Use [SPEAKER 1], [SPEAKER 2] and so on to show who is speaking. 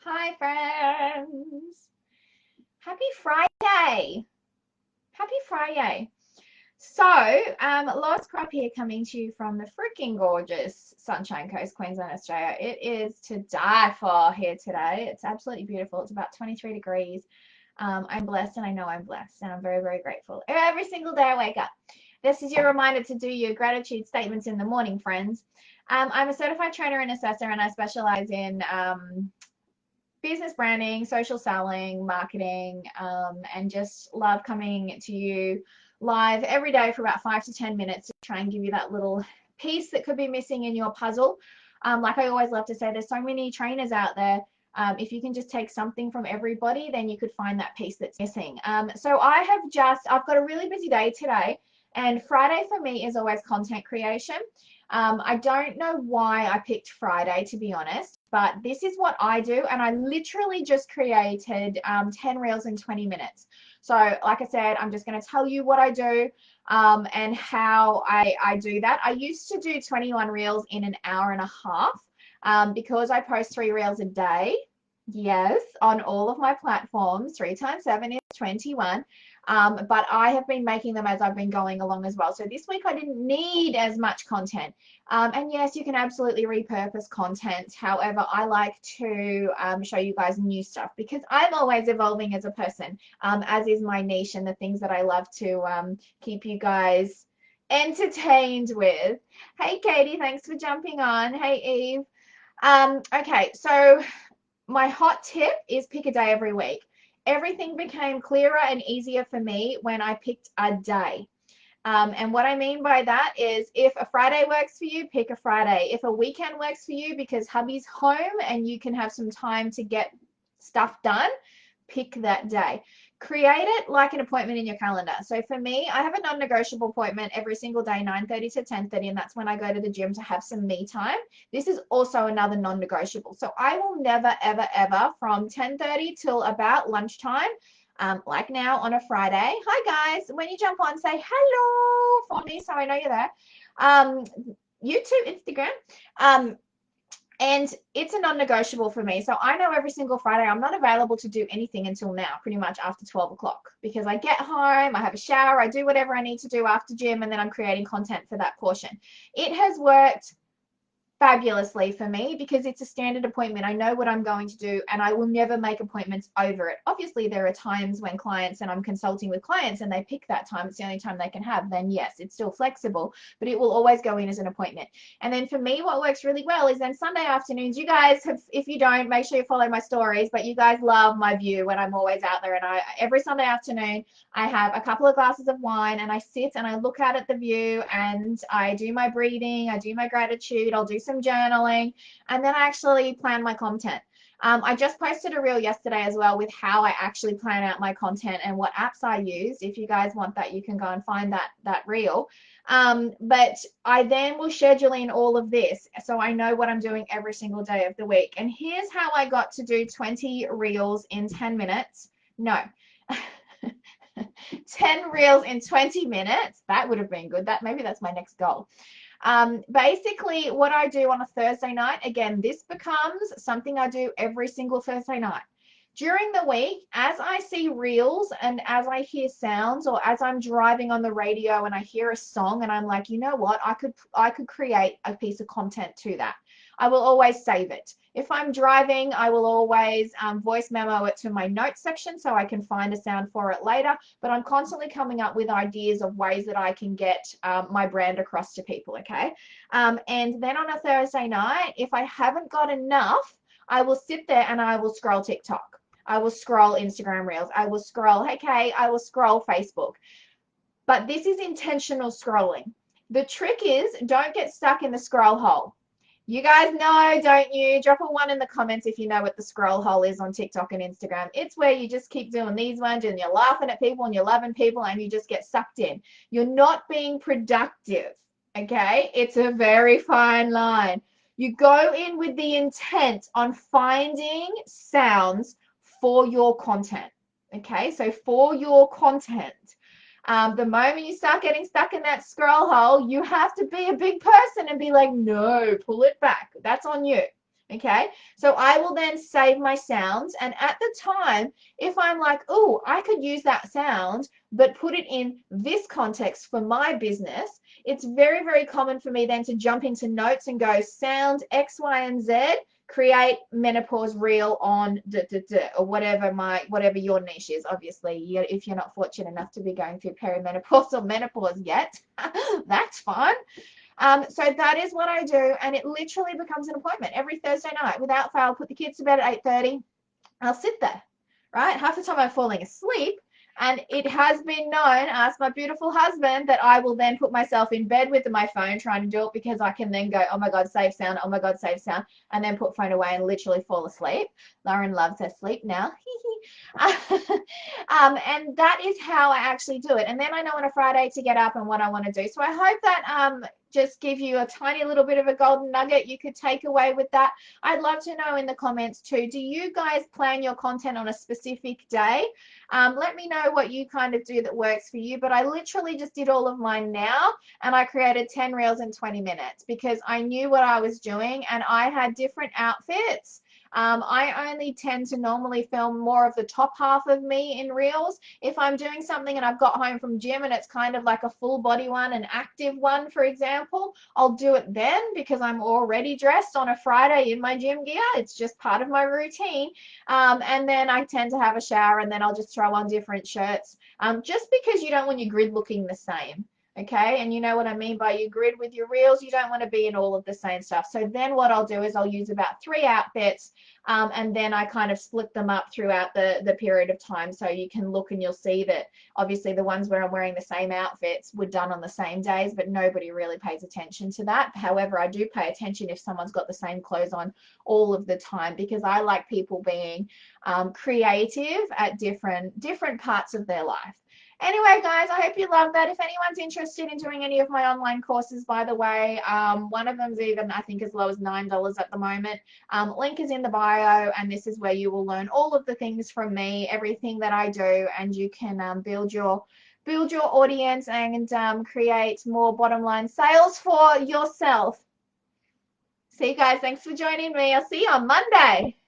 [SPEAKER 1] Hi, friends. Happy Friday. Happy Friday. So, Lois Crop here coming to you from the freaking gorgeous Sunshine Coast, Queensland, Australia. It is to die for here today. It's absolutely beautiful. It's about 23 degrees. I'm blessed and I know I'm blessed and I'm very, very grateful. Every single day I wake up. This is your reminder to do your gratitude statements in the morning, friends. I'm a certified trainer and assessor and I specialize in business branding, social selling, marketing, and just love coming to you live every day for about 5 to 10 minutes to try and give you that little piece that could be missing in your puzzle. Like I always love to say, there's so many trainers out there. If you can just take something from everybody, then you could find that piece that's missing. So I've got a really busy day today, and Friday for me is always content creation. I don't know why I picked Friday, to be honest, but this is what I do. And I literally just created 10 reels in 20 minutes. So, like I said, I'm just going to tell you what I do and how I do that. I used to do 21 reels in an hour and a half because I post 3 reels a day. Yes, on all of my platforms. 3 times 7 is 21. But I have been making them as I've been going along as well. So this week I didn't need as much content. And yes, you can absolutely repurpose content. However, I like to show you guys new stuff because I'm always evolving as a person, as is my niche and the things that I love to keep you guys entertained with. Hey, Katie, thanks for jumping on. Hey, Eve. Okay, so my hot tip is pick a day every week. Everything became clearer and easier for me when I picked a day. And what I mean by that is if a Friday works for you, pick a Friday. If a weekend works for you because hubby's home and you can have some time to get stuff done, pick that day. Create it like an appointment in your calendar. So for me, I have a non-negotiable appointment every single day, 9:30 to 10:30, and that's when I go to the gym to have some me time. This is also another non-negotiable. So I will never, ever, ever from 10:30 till about lunchtime, like now on a Friday. Hi guys, when you jump on, say hello for me so I know you're there. Um, YouTube, Instagram. Um, and it's a non-negotiable for me. So I know every single Friday I'm not available to do anything until now, pretty much after 12 o'clock, because I get home, I have a shower, I do whatever I need to do after gym, and then I'm creating content for that portion. It has worked fabulously for me because it's a standard appointment. I know what I'm going to do and I will never make appointments over it. Obviously, there are times when clients and I'm consulting with clients and they pick that time, it's the only time they can have, then yes, it's still flexible, but it will always go in as an appointment. And then for me, what works really well is then Sunday afternoons, you guys have, if you don't, make sure you follow my stories, but you guys love my view when I'm always out there. And every Sunday afternoon, I have a couple of glasses of wine and I sit and I look out at the view and I do my breathing, I do my gratitude, I'll do some journaling, and then I actually plan my content. I just posted a reel yesterday as well with how I actually plan out my content and what apps I use. If you guys want that, you can go and find that reel. But I then will schedule in all of this so I know what I'm doing every single day of the week. And here's how I got to do 20 reels in 10 minutes. No. 10 reels in 20 minutes. That would have been good. Maybe that's my next goal. Basically, what I do on a Thursday night, again, this becomes something I do every single Thursday night. During the week, as I see reels and as I hear sounds, or as I'm driving on the radio and I hear a song and I'm like, you know what, I could create a piece of content to that. I will always save it. If I'm driving, I will always voice memo it to my notes section so I can find a sound for it later. But I'm constantly coming up with ideas of ways that I can get my brand across to people, okay? And then on a Thursday night, if I haven't got enough, I will sit there and I will scroll TikTok. I will scroll Instagram Reels. I will scroll, hey, Kay, I will scroll Facebook. But this is intentional scrolling. The trick is don't get stuck in the scroll hole. You guys know, don't you? Drop a 1 in the comments if you know what the scroll hole is on TikTok and Instagram. It's where you just keep doing these ones and you're laughing at people and you're loving people and you just get sucked in. You're not being productive, okay? It's a very fine line. You go in with the intent on finding sounds for your content, okay? So for your content. The moment you start getting stuck in that scroll hole, you have to be a big person and be like, no, pull it back. That's on you. Okay, so I will then save my sounds, and at the time, if I'm like, oh, I could use that sound, but put it in this context for my business, it's very, very common for me then to jump into notes and go sound X, Y, and Z, create menopause reel on or whatever your niche is. Obviously, if you're not fortunate enough to be going through perimenopause or menopause yet, that's fine. So that is what I do, and it literally becomes an appointment every Thursday night. Without fail, put the kids to bed at 8:30. I'll sit there, right? Half the time I'm falling asleep, and it has been known, ask my beautiful husband, that I will then put myself in bed with my phone trying to do it because I can then go, oh my God, save sound, oh my God, save sound, and then put phone away and literally fall asleep. Lauren loves her sleep now. And that is how I actually do it. And then I know on a Friday to get up and what I want to do. So I hope that just give you a tiny little bit of a golden nugget you could take away with that. I'd love to know in the comments too, do you guys plan your content on a specific day? Let me know what you kind of do that works for you. But I literally just did all of mine now, and I created 10 reels in 20 minutes because I knew what I was doing, and I had different outfits. I only tend to normally film more of the top half of me in reels. If I'm doing something and I've got home from gym and it's kind of like a full body one, an active one, for example, I'll do it then because I'm already dressed on a Friday in my gym gear. It's just part of my routine. And then I tend to have a shower, and then I'll just throw on different shirts, just because you don't want your grid looking the same. Okay, and you know what I mean by your grid with your reels, you don't want to be in all of the same stuff. So then what I'll do is I'll use about 3 outfits, and then I kind of split them up throughout the period of time, so you can look and you'll see that obviously the ones where I'm wearing the same outfits were done on the same days, but nobody really pays attention to that. However, I do pay attention if someone's got the same clothes on all of the time, because I like people being creative at different parts of their life. Anyway, guys, I hope you love that. If anyone's interested in doing any of my online courses, by the way, one of them's even, I think, as low as $9 at the moment. Link is in the bio, and this is where you will learn all of the things from me, everything that I do, and you can build your audience and create more bottom line sales for yourself. See you guys. Thanks for joining me. I'll see you on Monday.